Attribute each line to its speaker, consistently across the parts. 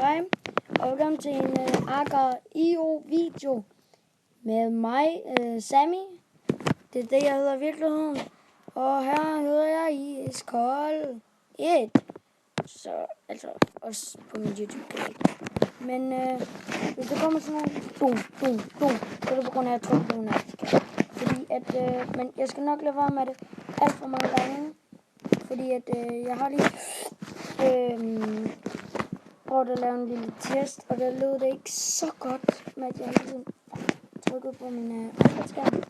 Speaker 1: hej, og velkommen til en Agar.io video med mig, Sammy. Det er det, jeg hedder i virkeligheden. Og her hedder jeg Iskold 1. Så altså også på min YouTube-kanal. Men hvis der kommer sådan nogle så er det på grund af, at jeg trykker på nogle artikler. Fordi at, men jeg skal nok lade være med det alt for mange gange. Fordi at jeg har lige prøvet at lave en lille test, og der lød det ikke så godt, med at jeg hele tiden trykkede på min iPad-skærm.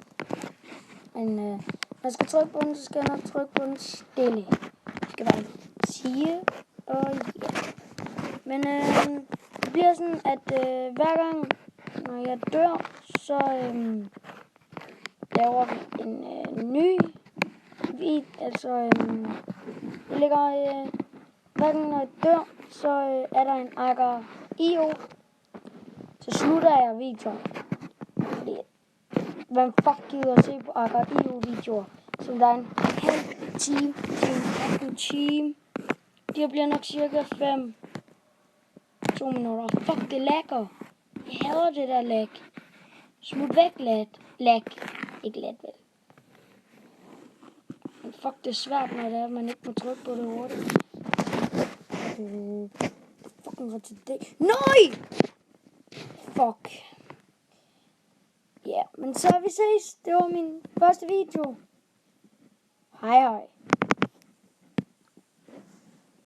Speaker 1: Men når jeg skal trykke på den, så skal jeg nok trykke på den stille. Det skal bare sige, og ja. Men det bliver sådan, at hver gang, når jeg dør, så laver vi en ny video. Altså, jeg lægger hver gang, når jeg dør, så er der en Agar.io. Så slutter jeg videoen. Fordi, hvem fuck gider at se på Agar.io videoer, som der er en halv time til en time. Det bliver nok cirka 2 minutter. Fuck, det lagger. Jeg hader det der lag. Smut væk, lag. Ikke let, vel. Men fuck, det er svært, når det er, at man ikke må trykke på det hurtigt. Fucking var til det. Nej! Fuck. Ja, men så vi ses. Det var min første video. Hej hej.